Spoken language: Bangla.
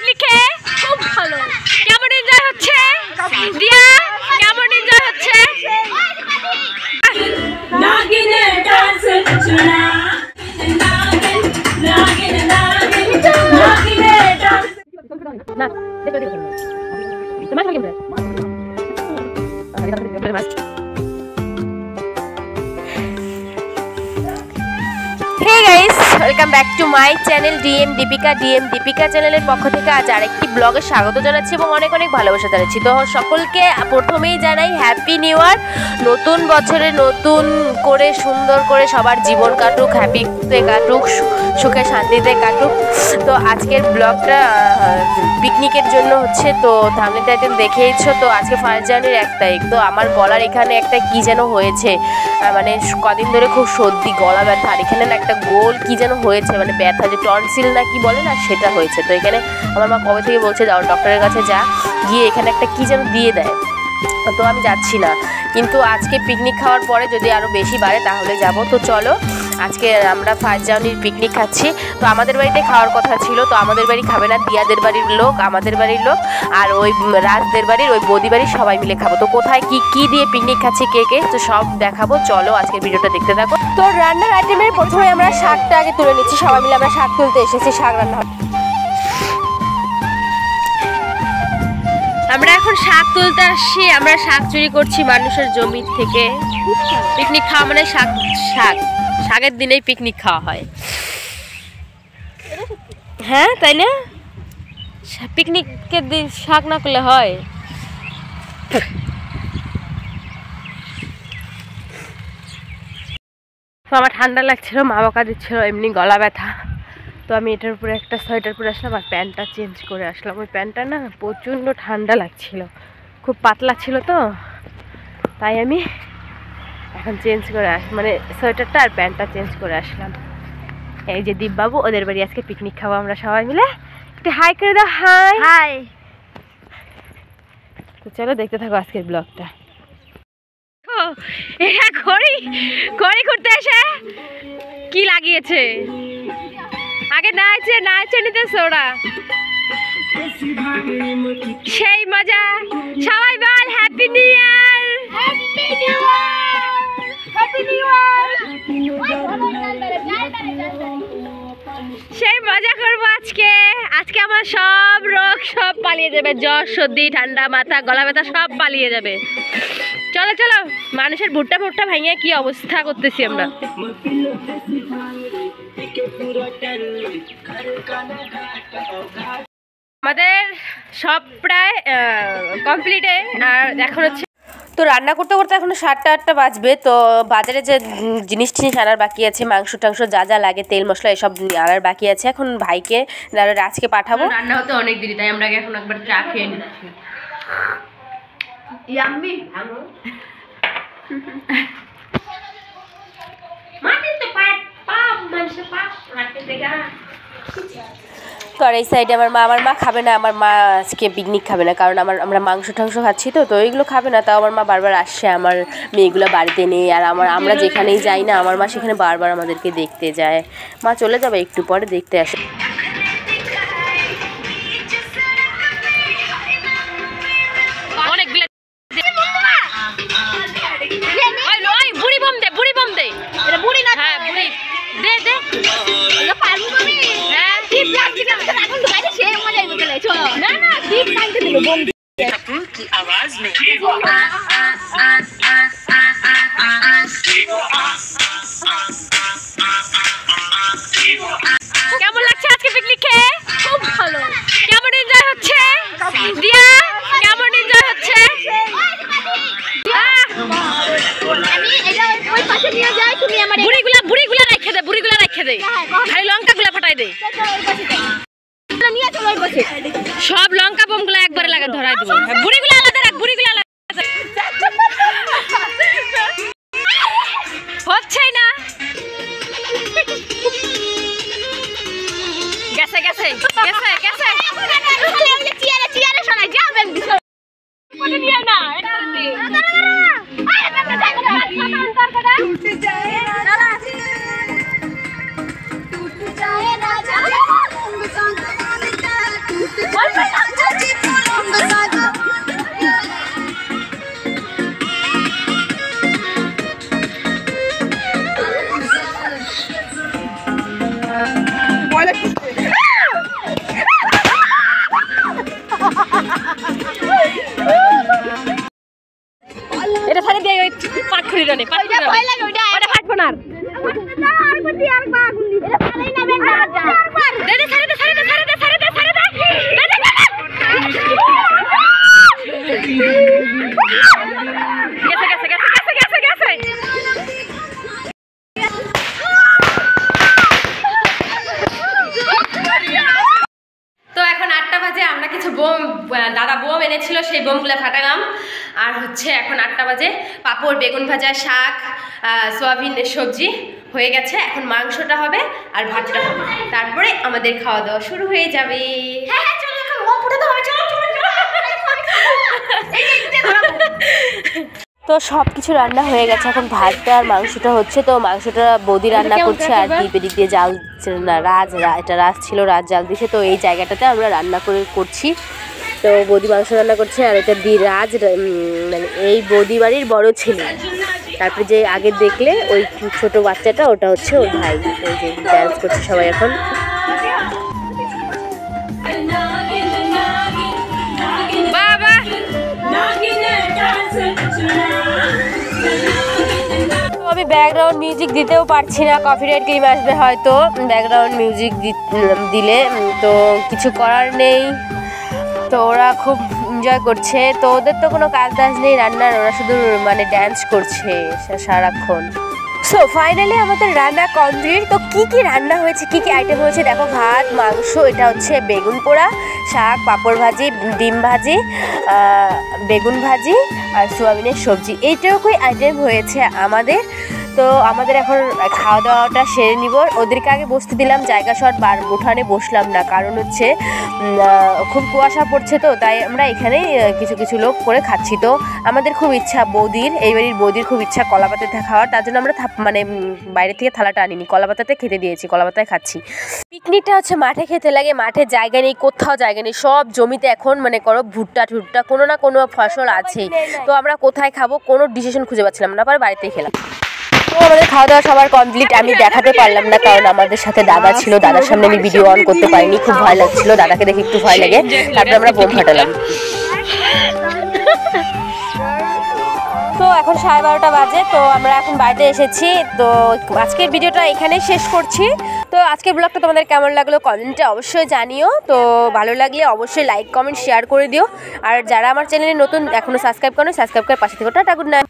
পিকনিক খেয়ে? খুব ভালো। কেমন এনজয় হচ্ছে? দিয়া কেমন এনজয় হচ্ছে? Hey guys, welcome back to my channel DM Deepika চ্যানেলের পক্ষ থেকে আজ আরেকটি ব্লগে স্বাগত জানাচ্ছি এবং অনেক অনেক ভালোবাসা জানাচ্ছি। তো সকলকে প্রথমেই জানাই হ্যাপি নিউ ইয়ার। নতুন বছরে নতুন করে সুন্দর করে সবার জীবন কাটুক, হ্যাপিতে কাটুক, সুখে শান্তিতে কাটুক। তো আজকের ব্লগটা পিকনিকের জন্য হচ্ছে। তো থাম্বনেল টাইটেল দেখেইছো। তো আজকে 1 জানুয়ারির 1 তারিখ। তো আমার গলার এখানে একটা কি যেন হয়েছে, মানে কদিন ধরে খুব সর্দি, গলা ব্যথা, আর এখানে না একটা গোল কি যেন হয়েছে, মানে ব্যথা, যে টনসিল না কি বলে না, সেটা হয়েছে। তো এখানে আমার মা কবে থেকে বলছে যাও ডক্টরের কাছে যা, গিয়ে এখানে একটা কি যেন দিয়ে দেয়। তো আমি যাচ্ছি না, কিন্তু আজকে পিকনিক খাওয়ার পরে যদি আরও বেশি বাড়ে তাহলে যাব। তো চলো আজকে আমরা 1 জানুয়ারির পিকনিক খাচ্ছি। তো আমাদের বাড়িতে খাওয়ার কথা ছিল, তো আমাদের বাড়ি খাবে না, দিয়াদের বাড়ির লোক, আমাদের বাড়ির লোক আর ওই রাজদের বাড়ির, ওই বৌদি বাড়ির সবাই মিলে খাবো। তো কোথায় কি দিয়ে পিকনিক খাচ্ছি, কে তো সব দেখাবো। চলো আজকের ভিডিওটা দেখতে থাকো। তো রান্নার আইটেমের প্রথমে আমরা শাকটা আগে তুলে নিচ্ছি। সবাই মিলে আমরা শাক তুলতে এসেছি, শাক রান্না হবে। আমরা এখন শাক তুলতে আসছি। আমরা শাক চুরি করছি মানুষের জমি থেকে। পিকনিক খাওয়া মানে শাকের দিনেই পিকনিক খাওয়া হয়। হ্যাঁ তাই না? পিকনিকের দিন শাক না করলে হয়? তো আমার ঠান্ডা লাগছিল, মা বকা দিচ্ছিল, এমনি গলা ব্যথা। তো আমি এটার উপরে একটা সোয়েটার পরে আসলাম আর প্যান্টটা চেঞ্জ করে আসলাম। ওই প্যান্টটা না প্রচণ্ড ঠান্ডা লাগছিল, খুব পাতলা ছিল, তো তাই আমি এখন চেঞ্জ করে মানে সোয়েটারটা আর প্যান্টটা চেঞ্জ করে আসলাম। এই যে দীপবাবু, ওদের বাড়ি আজকে পিকনিক খাবো আমরা সবাই মিলে। একটু হাই করে দাও। High high. তো চলো দেখতে থাকো আজকের ব্লগটা। ঘড়ি ঘুরতে এসে কি লাগিয়েছে, আগে নাচে নিতেছে ওরা, সেই মজা। সবাই বল happy new year, happy new year, happy new year. সেই মজা করবো আজকে। আমার সব রোগ সব পালিয়ে যাবে, জ্বর সর্দি ঠান্ডা মাথা গলা ব্যথা সব পালিয়ে যাবে। চলো চলো, মানুষের ভুট্টা ভেঙে কি অবস্থা করতেছি আমরা। আমাদের সব প্রায় কমপ্লিটে, আর এখন হচ্ছে তো রান্না করতে করতে এখন 7টা 8টা বাজবে। তো বাজারে যে জিনিস আনার বাকি আছে, মাংস টাংস যা যা লাগে, তেল মশলা এসব আনার বাকি আছে। এখন ভাইকে আজকে পাঠাবো। রান্না হতে অনেক দেরি, তাই আমরা এখন একবার চা খেয়ে নিচ্ছি। ইয়াম্মি। তো আর এই সাইডে আমার মা খাবে না। আমার মা আজকে পিকনিক খাবে না, কারণ আমরা মাংস টাংস খাচ্ছি, তো এইগুলো খাবে না। তাও আমার মা বারবার আসছে আমার মেয়েগুলো বাড়িতে নেই, আর আমরা যেখানেই যাই না আমার মা সেখানে বারবার আমাদেরকে দেখতে যায়। মা চলে যাবে একটু পরে, দেখতে আসে। की आवाज में কেমন লাগছে আজকে পিকনিক খেয়ে? খুব ভালো। কেমন এনজয় হচ্ছে? দিয়া কেমন এনজয় হচ্ছে? বুড়িগুলা রেখে দে, খালি লঙ্কাগুলা ফাটাই দে। সব লঙ্কা বোমগুলো একবারে লাগে ধরাই দিব। বুড়িগুলো আলাদা রাখ, বুড়িগুলো আলাদা। হচ্ছেই না। গেছে গেছে গেছে গেছে। চিয়ারে শোনাই যাবেন মনে নিয়ে না। বোম এনেছিল, সেই বোমগুলো ফাটালাম। আর হচ্ছে এখন 8টা বাজে, পাঁপড়, বেগুন ভাজা, শাক, সোয়াবিনের সবজি হয়ে গেছে। এখন মাংসটা হবে আর ভাতটা হবে, তারপরে আমাদের খাওয়া দাওয়া শুরু হয়ে যাবে। তো সব কিছু রান্না হয়ে গেছে, এখন ভাতটা আর মাংসটা হচ্ছে। তো মাংসটা বৌদি রান্না করছে আর দিক দিয়ে জাল না, এটা রাজ ছিল, রাজ জাল দিছে। তো এই জায়গাটাতে আমরা রান্না করছি। তো বৌদি মাংস রান্না করছে আর এটা রাজ মানে এই বৌদি বাড়ির বড় ছেলে। তারপরে যে আগে দেখলে ওই ছোট বাচ্চাটা, ওটা হচ্ছে ওর ভাই। এই যে ডান্স করছে সবাই এখন। আমি ব্যাকগ্রাউন্ড মিউজিক দিতেও পারছি না, কপিরাইট ক্লেম আসবে হয়তো ব্যাকগ্রাউন্ড মিউজিক দিলে। তো কিছু করার নেই। তো ওরা খুব এনজয় করছে। তো ওদের তো কোনো কাজ নেই রান্নার, ওরা শুধু মানে ডান্স করছে সারাক্ষণ। সো ফাইনালি আমাদের রান্না কমপ্লিট। তো কী রান্না হয়েছে, কী আইটেম হয়েছে দেখো। ভাত, মাংস, এটা হচ্ছে বেগুন পোড়া, শাক, পাঁপড় ভাজি, ডিম ভাজি, বেগুন ভাজি আর সোয়াবিনের সবজি, এইটুকুই আইটেম হয়েছে আমাদের। তো আমাদের এখন খাওয়া দাওয়াটা সেরে নিব। ওদেরকে আগে বসতে দিলাম, জায়গা শর্ট, উঠানে বসলাম না, কারণ হচ্ছে খুব কুয়াশা পড়ছে। তো তাই আমরা এখানেই কিছু লোক করে খাচ্ছি। তো আমাদের খুব ইচ্ছা, এই বাড়ির বৌদির খুব ইচ্ছা কলা পাতাতে খাওয়ার, তার জন্য আমরা মানে বাইরে থেকে থালাটা আনিনি, কলা পাতাতে খেতে দিয়েছি, কলা পাতায় খাচ্ছি। পিকনিকটা হচ্ছে মাঠে খেতে লাগে, মাঠে জায়গা নেই, কোথাও জায়গা নেই, সব জমিতে এখন মানে করো ভুট্টা কোনো না কোনো ফসল আছেই। তো আমরা কোথায় খাবো কোনো ডিসিশন খুঁজে পাচ্ছিলাম না, পরে বাড়িতেই খেলাম। তো আমাদের খাওয়া দাওয়া সবার কমপ্লিট। আমি দেখাতে পারলাম না, কারণ আমাদের সাথে দাদা ছিল, দাদার সামনে আমি ভিডিও অন করতে পারিনি, খুব ভয় লাগছিল, দাদাকে দেখে একটু ভয় লাগে। তারপরে আমরা বোম ফাটালাম। তো এখন 12:30 বাজে। তো আমরা এখন বাড়িতে এসেছি। তো আজকের ভিডিওটা এখানেই শেষ করছি। তো আজকের ব্লগটা তোমাদের কেমন লাগলো কমেন্টে অবশ্যই জানিও। তো ভালো লাগলে অবশ্যই লাইক, কমেন্ট, শেয়ার করে দিও। আর যারা আমার চ্যানেলে নতুন এখনও সাবস্ক্রাইব করে পাশে থেকে টাটা, গুড নাইট।